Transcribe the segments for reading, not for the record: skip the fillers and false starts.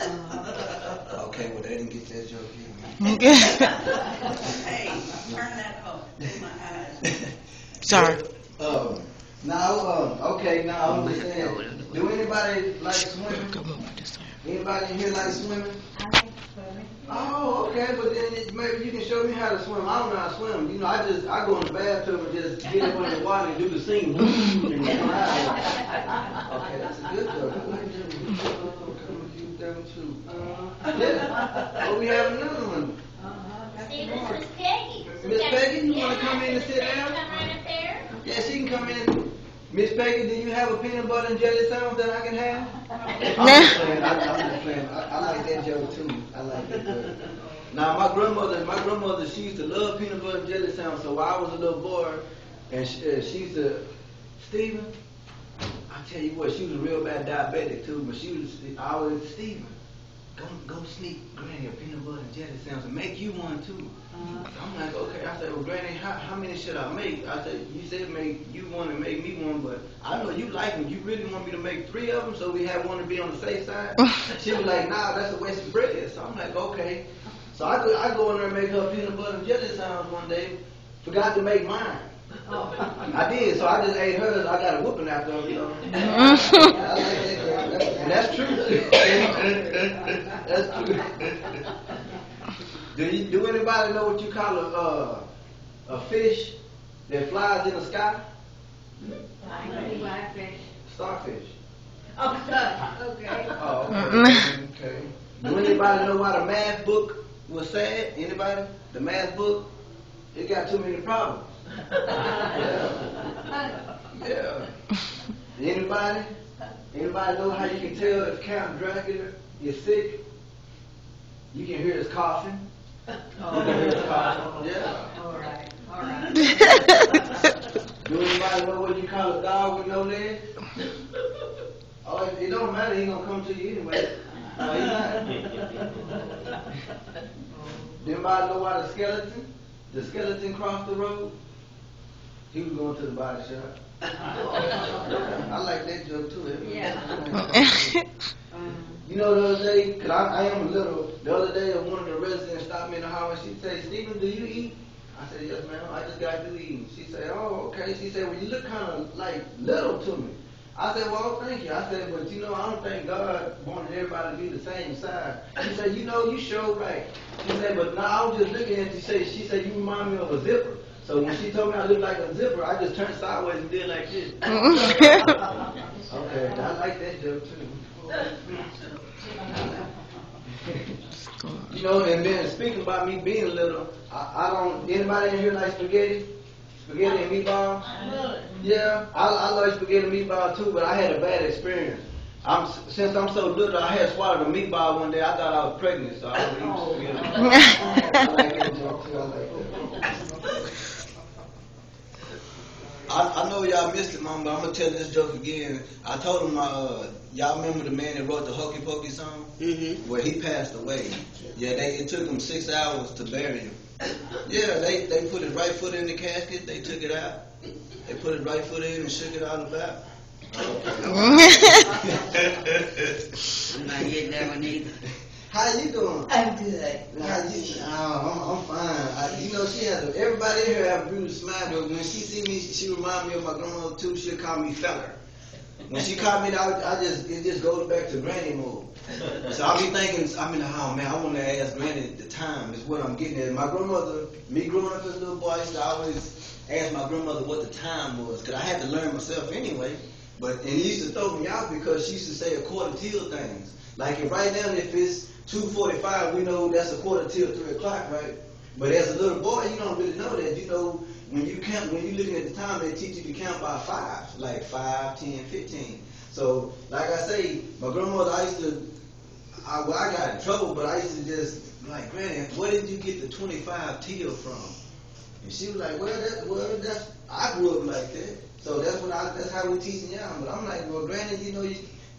Okay, well, they didn't get that joke either. Hey, turn that off. My eyes. Sorry. Okay, now I understand. Do anybody like swimming? Anybody in here like swimming? I like swimming. Oh, okay, but then maybe you can show me how to swim. I don't know how to swim. You know, I go in the bathtub and just get up under the water and do the scene. And come out. Okay, that's a good joke. I like that one. Come with you, that one too. Yeah. Oh, we have another one. See, this is Peggy. Miss Peggy, you want to come in and sit down? Come right up there. Yeah, she can come in. Miss Peggy, do you have a peanut butter and jelly sandwich that I can have? I'm just playing. I like that joke too. I like that joke. Now my grandmother, she used to love peanut butter and jelly sandwich. So while I was a little boy, and she used to, Stephen, I tell you what, she was a real bad diabetic too. But she was always, Stephen, go sneak Granny a peanut butter and jelly sandwich and make you one too. I'm like, okay. I said, well, Granny, how many should I make? I said, you said make you one and make me one, but I know you like them. You really want me to make 3 of them so we have one to be on the safe side? She was like, nah, that's a waste of bread. So I'm like, okay. So I go in there and make her peanut butter and jelly sandwich one day. Forgot to make mine. I did, so I just ate hers. I got a whooping after her, you know. I like that, and that's true. That's true. Do anybody know what you call a fish that flies in the sky? Blackfish. Starfish. Oh, okay. Oh, okay. Do anybody know why the math book was sad? Anybody? The math book? It got too many problems. Yeah. Anybody? Anybody know how you can tell if Count Dracula is sick? You can hear his coughing. You can hear his coughing. Yeah. All right. Do anybody know what you call a dog with no legs? Oh, it don't matter. He gonna come to you anyway. No, he's not. Anybody know why the skeleton crossed the road? He was going to the body shop. I like that joke too. Yeah. You know, the other day, because I am little, the other day one of the residents stopped me in the house and she said, Stephen, do you eat? I said, yes, ma'am, I just got to eat. She said, oh, okay. She said, well, you look kind of like little to me. I said, well, thank you. I said, but you know, I don't think God wanted everybody to be the same size. She said, you know, you sure right. She said, but now I was just looking at you. She said, you remind me of a zipper. So when she told me I looked like a zipper, I just turned sideways and did like this. Okay, I like that joke too. You know, and then speaking about me being little, I don't, anybody in here like spaghetti? Spaghetti and meatballs? Yeah, I like spaghetti and meatballs too, but I had a bad experience. Since I'm so little, I had swallowed a meatball one day. I thought I was pregnant, so I was eating spaghetti. I like that joke too. I like that. I know y'all missed it, Mom, but I'm gonna tell this joke again. I told him, y'all remember the man that wrote the Hokey Pokey song? Mm-hmm. Well, he passed away. Yeah, it took him 6 hours to bury him. Yeah, they put his right foot in the casket. They took it out. They put his right foot in and shook it out about. I'm not getting that one either. How you doing? I'm good. I'm fine. You know, everybody here have a beautiful smile, but when she see me, she remind me of my grandmother too. She'll call me feller. When she called me, it just goes back to granny mode. So I'll be thinking, oh man, I want to ask granny the time is what I'm getting at. My grandmother, me growing up as a little boy, I used to always ask my grandmother what the time was, because I had to learn myself anyway. And it used to throw me out because she used to say a quarter till things. Like right now, if it's 2:45, we know that's a quarter till 3 o'clock, right? But as a little boy, you don't really know that. You know, when you're looking at the time, they teach you to count by 5, like 5, 10, 15. So, like I say, my grandmother, I got in trouble, but I used to just like, Granny, where did you get the 25 till from? And she was like, that's I grew up like that. So that's how we teaching y'all. But I'm like, well, Granny, you know,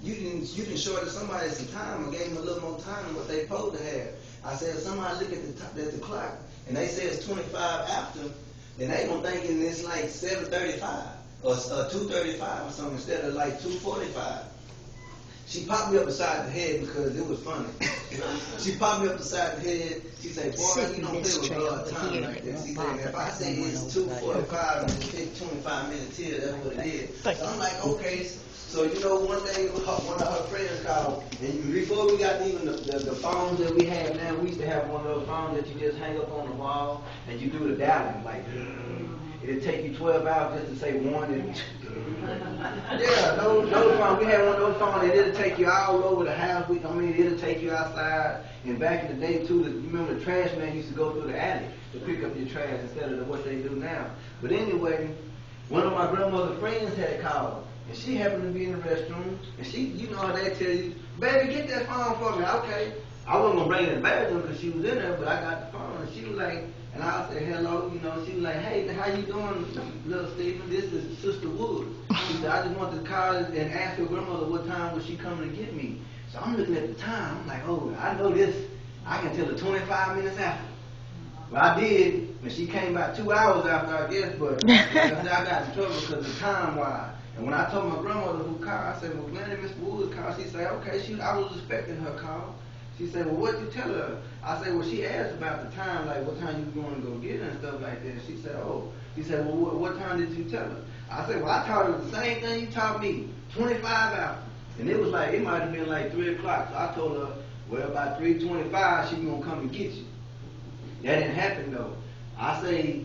you can shorten somebody some time. I gave them a little more time than what they supposed to have. I said, if somebody look at the clock and they say it's 25 after, then they gonna thinking it's like 7:35 or 2:35 or something instead of like 2:45. She popped me up beside the head because it was funny. She popped me up beside the head. She said, boy, you don't play with blood time like this. She said, if I say it's 2:45 and it takes 25 minutes here, that's what it is. So I'm like, okay. So you know, one day one of her friends called, and before we got even the phones that we have now, we used to have one of those phones that you just hang up on the wall and you do the dialing like. It'll take you 12 hours just to say one and yeah, those phones. We had one of those phones and it'll take you all over the house. It'll take you outside. And back in the day too, you remember the trash man used to go through the alley to pick up your trash instead of what they do now. But anyway, one of my grandmother's friends had called. And she happened to be in the restroom, and she, you know how they tell you, baby, get that phone for me. Okay. I wasn't going to bring it back to her because she was in there, but I got the phone. And she was like, and I said, hello, you know. She was like, hey, how you doing, little Stephen? This is Sister Wood. She said, I just wanted to call and ask your grandmother what time was she coming to get me. So I'm looking at the time. I'm like, oh, I know this. I can tell her 25 minutes after. Well, I did, and she came about 2 hours after, I guess, but I got in trouble because of time-wise. And when I told my grandmother who called, I said, well, Glenn, Miss Woods called. She said, okay, I was expecting her call. She said, well, what'd you tell her? I said, well, she asked about the time, like what time you going to go get her and stuff like that. She said, oh. She said, well, what time did you tell her? I said, well, I taught her the same thing you taught me, 25 after. And it was like, it might have been like 3 o'clock. So I told her, well, about 3:25, she's going to come and get you. That didn't happen, though. I say,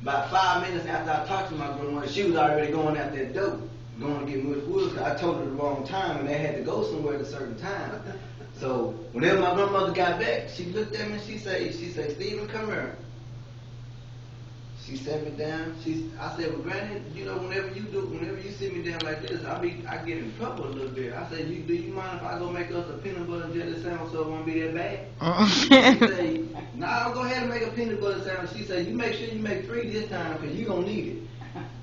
about 5 minutes after I talked to my grandmother, she was already going out that door, going to get Miss Woods. I told her the wrong time, and they had to go somewhere at a certain time. So whenever my grandmother got back, she looked at me and she said, Stephen, come here. She sat me down. I said, well, Granny, you know, whenever you sit me down like this, I get in trouble a little bit. I said, do you mind if I go make us a peanut butter and jelly sandwich so it won't be that bad? She said, no, I'll go ahead and make a peanut butter sandwich. She said, you make sure you make 3 this time because you're going to need it.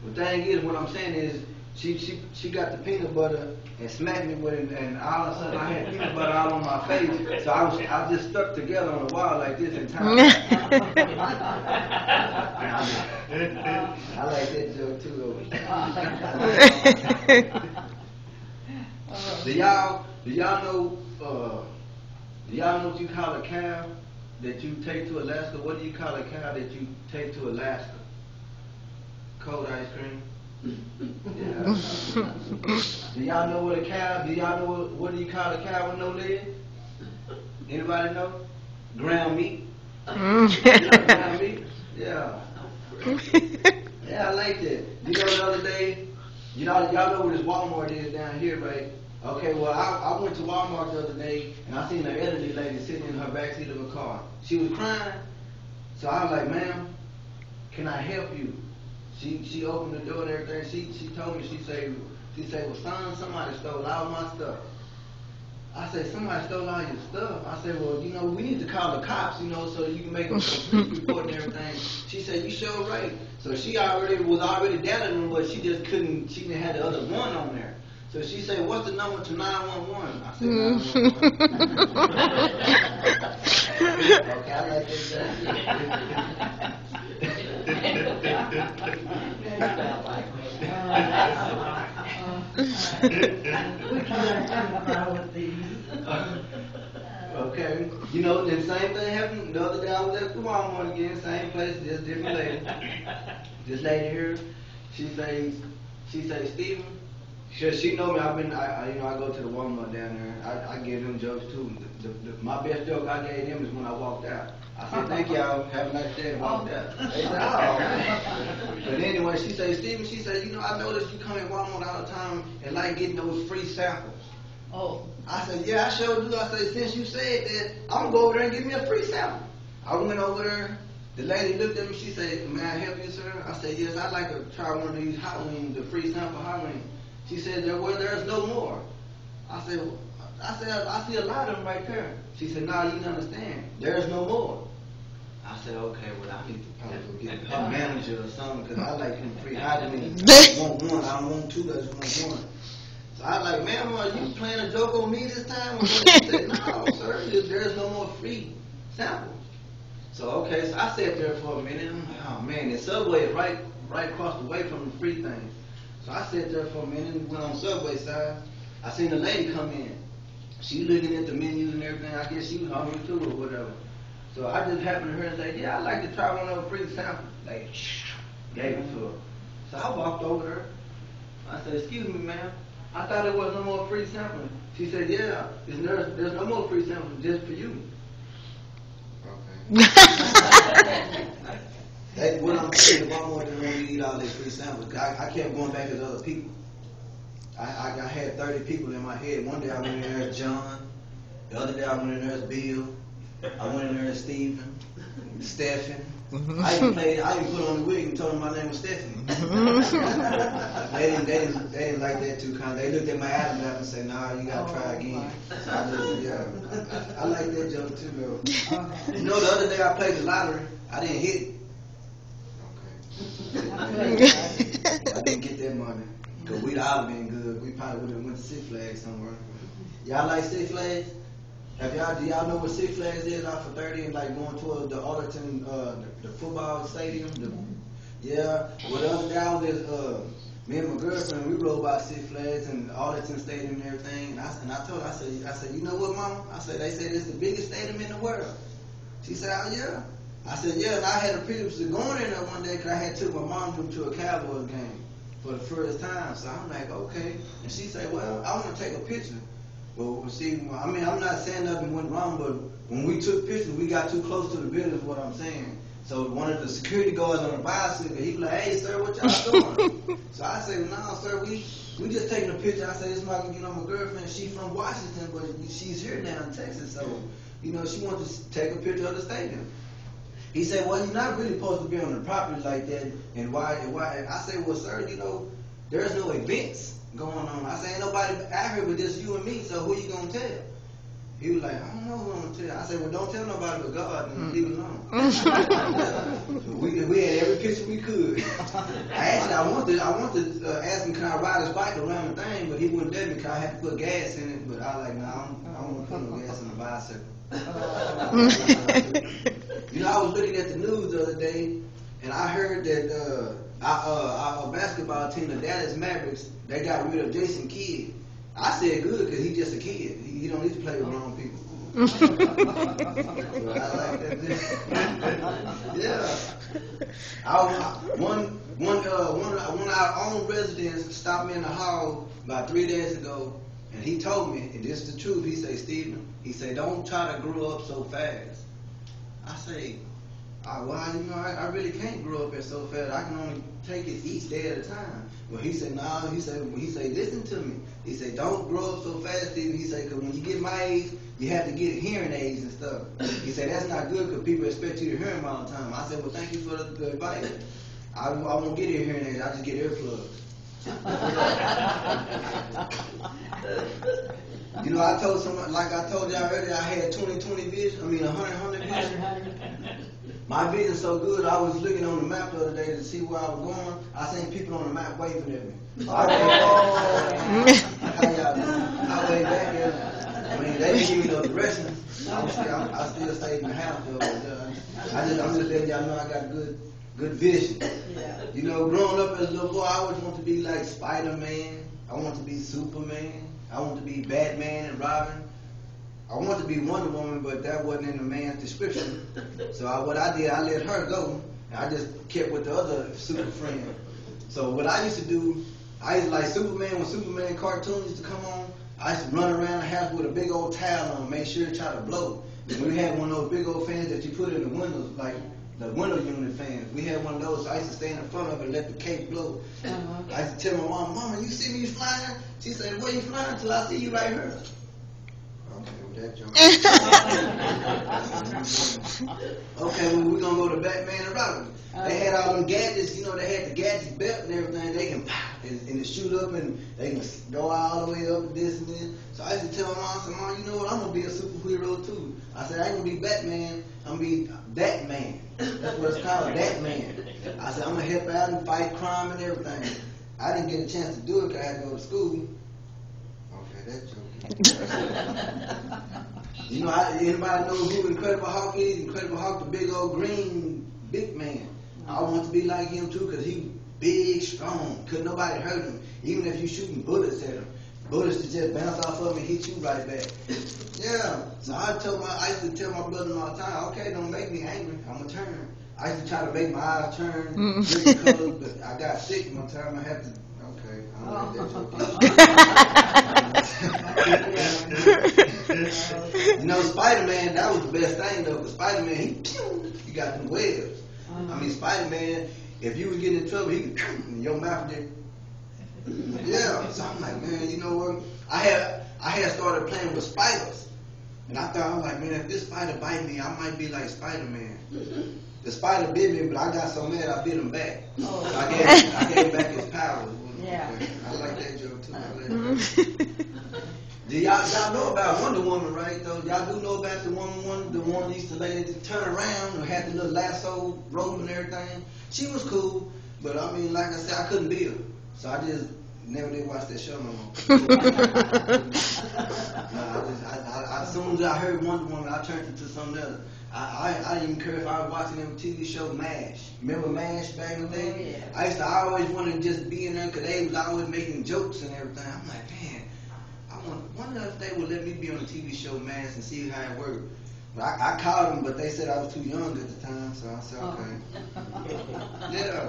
The thing is, what I'm saying is, she got the peanut butter and smacked me with it, and all of a sudden I had peanut butter all on my face. So I just stuck together on the wall like this in time. I like that joke too, though. Do y'all know what you call a cow that you take to Alaska? What do you call a cow that you take to Alaska? Cold ice cream. Yeah. Do y'all know what a cow? Do y'all know what do you call a cow with no legs? Anybody know? Ground meat. Ground meat. Yeah. Yeah, I like that. You know, the other day, y'all know where this Walmart is down here, right? Okay, well, I went to Walmart the other day, and I seen an elderly lady sitting in her backseat of a car. She was crying, so I was like, ma'am, can I help you? She opened the door and everything. She told me, she said, well, son, somebody stole all my stuff. I said, somebody stole all your stuff? I said, well, you know, we need to call the cops, you know, so you can make a police report and everything. She said, you sure right. So she was already down in them, but she just couldn't, she didn't have the other one on there. So she said, what's the number to 911? I said, 911. Okay, I like that. Okay, you know, the same thing happened the other day. I was at the Walmart again, same place, just different lady. This lady here, she says, Stephen, she know me. I go to the Walmart down there. I give them jokes too. My best joke I gave them is when I walked out. I said, thank y'all, have a nice day, and walked out. They said, oh, man. But anyway, she said, Stephen, she said, you know, I noticed you come in Walmart all the time and like getting those free samples. Oh. I said, yeah, I sure do. I said, since you said that, I'm going to go over there and give me a free sample. I went over there. The lady looked at me. She said, may I help you, sir? I said, yes, I'd like to try one of these hot wings, the free sample hot wings. She said, well, there's no more. I said, I see a lot of them right there. She said, no, you don't understand. There's no more. I said, okay, well, I need to probably go get a manager or something because I like them free hot wings. I want one. I don't want 2, I just want one. So I was like, ma'am, are you playing a joke on me this time? She said, no, sir, there's no more free samples. So, okay, so I sat there for a minute. I'm like, oh, man, the Subway is right across the way from the free things. So I sat there for a minute and went on Subway side. I I seen the lady come in. She looking at the menus and everything. I guess she was hungry too or whatever. So I just happened to her and say, yeah, I'd like to try one of those free samples. Like, gave it to her. So I walked over there. I said, excuse me, ma'am. I thought there was no more free sampling. She said, yeah, there's no more free sampling just for you. That's what I'm saying. One more than when we eat all these free samples. I kept going back to the other people. I had 30 people in my head. One day I went in there as John. The other day I went in there as Bill. I went in there as Stephen, Stephen. I even put on the wig and told them my name was Stephanie. they didn't like that too kind. They looked at my Adam app and said, nah, you gotta try again. So I like that joke too though. You know, the other day I played the lottery. I didn't hit it. I didn't get that money. Because we'd all been good. We probably would have went to Six Flags somewhere. Y'all like Six Flags? Do y'all know what Six Flags is out for 30 and like going towards the Arlington, the football stadium? Yeah. Well, the other day I was me and my girlfriend, we rode by Six Flags and Arlington Stadium and everything. And I told her, I said, you know what, Mama? I said, they said it's the biggest stadium in the world. She said, oh yeah. I said, yeah, and I had a privilege of going in there one day because I had took my mom to a Cowboys game for the first time. So I'm like, okay. And she said, well, I want to take a picture. Well, see, I mean, I'm not saying nothing went wrong, but when we took pictures, we got too close to the building is what I'm saying. So one of the security guards on the bicycle, he was like, hey, sir, what y'all doing? So I said, no, sir, we just taking a picture. I said, this is my girlfriend. She's from Washington, but she's here now in Texas. So, she wanted to take a picture of the stadium. He said, well, you're not really supposed to be on the property like that. And why? I said, well, sir, there's no events going on. I said, ain't nobody out here but just you and me, so who you going to tell? He was like, I don't know who I'm going to tell. I said, well, don't tell nobody but God and leave it alone. we had every picture we could. I wanted to ask him, can I ride his bike around the thing, but he wouldn't let me because I had to put gas in it. But I was like, no, I don't want to put no gas in the bicycle. I was looking at the news the other day, and I heard that our basketball team, the Dallas Mavericks, they got rid of Jason Kidd. I said good because he's just a kid. He don't need to play with grown people. So I like that. Yeah. One of our own residents stopped me in the hall about 3 days ago, and he told me, and this is the truth. He said, Stephen, don't try to grow up so fast. I say, I really can't grow up here so fast. I can only take it each day at a time. Well, he said, no. He said, listen to me. He said, don't grow up so fast, Stephen. He said, because when you get my age, you have to get hearing aids and stuff. He said, that's not good because people expect you to hear them all the time. I said, well, thank you for the advice. I won't get hearing aids. I just get earplugs. I told someone, like I told y'all earlier, I had 20/20 vision. 100 vision. My vision's so good, I was looking on the map the other day to see where I was going. I seen people on the map waving at me. I waved back there. They didn't give me no directions. I still stayed in the house though. I'm just letting y'all know I got good vision. Growing up as a little boy, I always wanted to be like Spider-Man. I wanted to be Superman. I wanted to be Batman and Robin. I wanted to be Wonder Woman, but that wasn't in the man's description. So what I did, I let her go, and I just kept with the other super friend. So what I used to do, I used to like Superman, when Superman cartoons used to come on, I used to run around the house with a big old towel on, make sure to try to blow. And we had one of those big old fans that you put in the windows, like the window unit fans. We had one of those, so I used to stand in front of it and let the cape blow. I used to tell my mom, Mama, you see me flying? She said, where you flying until I see you right here? Okay, well, we're going to go to Batman and Robin. They had all them gadgets, they had the gadget belt and everything. They can pop and shoot up and they can go all the way up and this and this. So I used to tell my mom, I said, Mom, you know what, I'm going to be a superhero too. I said, I ain't going to be Batman, I'm going to be that man. That's what it's called, that man. I said, I'm going to help out and fight crime and everything. I didn't get a chance to do it because I had to go to school. Okay, that joke. Anybody know who Incredible Hulk is? Incredible Hulk, the big old green big man. I want to be like him too because he big, strong. Couldn't nobody hurt him. Even if you shooting bullets at him. bullets to just bounce off of me and hit you right back. Yeah. So I used to tell my brother all the time, okay, don't make me angry. I'm gonna turn. I used to try to make my eyes turn different colors, but I got sick one time. I had to. Okay, I don't like that joke. You know, Spider-Man, that was the best thing though, because Spider-Man, he got them webs. I mean, Spider-Man, if you was getting in trouble, he could, in your mouth did. Yeah, so I'm like, man, you know what? I had started playing with spiders, and I thought, I was like, man, if this spider bite me, I might be like Spider-Man. The spider bit me, but I got so mad I bit him back. So I gave back his powers. Yeah. I like that joke too. Do y'all know about Wonder Woman, right? Though y'all do know about the woman, the one used to lady to turn around and had the little lasso rope and everything. She was cool, but I mean, like I said, I couldn't be her, so I just never did watch that show no more. As soon as I heard Wonder Woman, I turned into something else. I didn't even care if I was watching them TV show MASH. Remember MASH back in the day? Oh, yeah. I always wanted to just be in there because they was always making jokes and everything. I'm like, man, I wonder if they would let me be on the TV show MASH and see how it worked. But I called them, but they said I was too young at the time, so I said, okay. Yeah.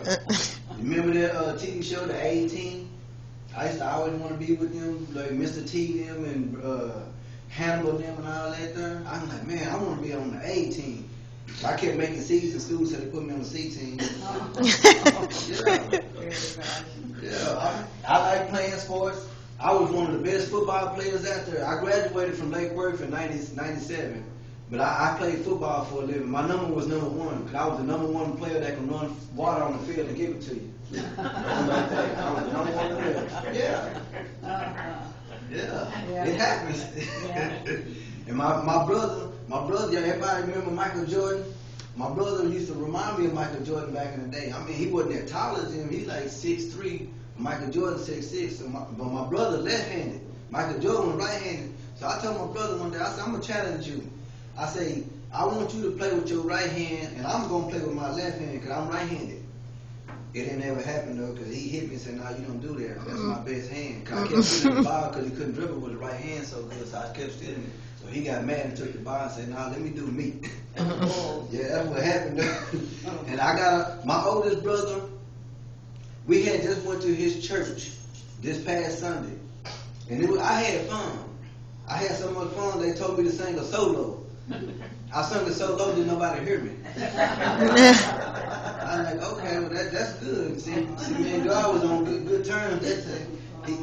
Remember that TV show, The A-Team? I used to always want to be with them, like Mr. T them and Hannibal them and all that there. I'm like, man, I want to be on the A-Team. So I kept making C's in school, so they put me on the C-Team. Yeah, I like playing sports. I was one of the best football players out there. I graduated from Lake Worth in 97, but I played football for a living. My number was number 1, because I was the number 1 player that can run water on the field and give it to you. I was the number 1 player. Yeah. Yeah, it happens. And my brother, everybody remember Michael Jordan? My brother used to remind me of Michael Jordan back in the day. I mean, he wasn't that tall as him. He's like 6'3". Michael Jordan 6'6". So but my brother left-handed. Michael Jordan was right-handed. So I told my brother one day, I said, I'm going to challenge you. I say, I want you to play with your right hand, and I'm going to play with my left hand because I'm right-handed. It didn't ever happen though, because he hit me and said, "No, you don't do that. That's my best hand." Cause I kept stealing the ball because he couldn't dribble with the right hand so good, so I kept stealing it. So he got mad and took the ball and said, "No, let me do me." Yeah, that's what happened though. And I got my oldest brother. We had just went to his church this past Sunday, and I had fun. I had so much fun. They told me to sing a solo. I sung it so low that nobody hear me. I'm like, okay, well that's good. See, me and God was on good terms.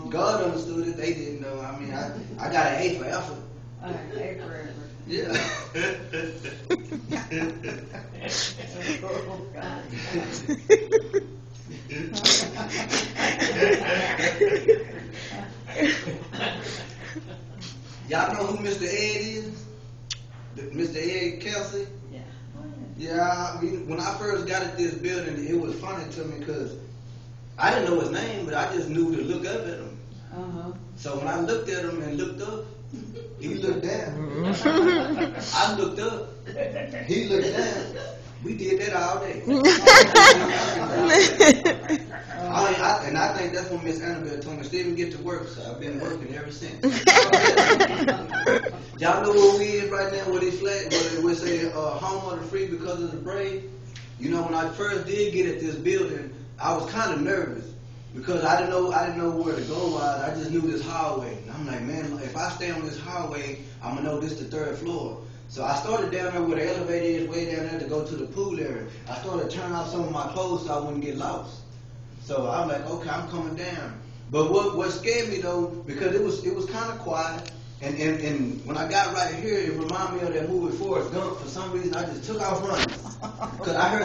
God understood it. They didn't know. I mean, I got an A for effort. A for effort. Yeah. Y'all know who Mr. Ed is? Mr. Ed Kelsey? Yeah. Yeah, when I first got at this building, it was funny to me because I didn't know his name, but I just knew to look up at him. So when I looked at him and looked up, he looked down. I looked up, he looked down. We did that all day. And I think that's when Miss Annabelle told me, Stephen, get to work. So I've been working ever since. Y'all know where we is right now with these flags, where we say home of the free because of the brave. You know, when I first did get at this building, I was kind of nervous because I didn't know where to go was. I just knew this hallway. And I'm like, man, if I stay on this hallway, I'm gonna know this the 3rd floor. So I started down there where the elevator is, way down there to go to the pool area. I started turning off some of my clothes so I wouldn't get lost. So I'm like, okay, I'm coming down. But what scared me though, because it was kind of quiet, and when I got right here, it reminded me of that movie Forrest Gump. For some reason, I just took off running because I heard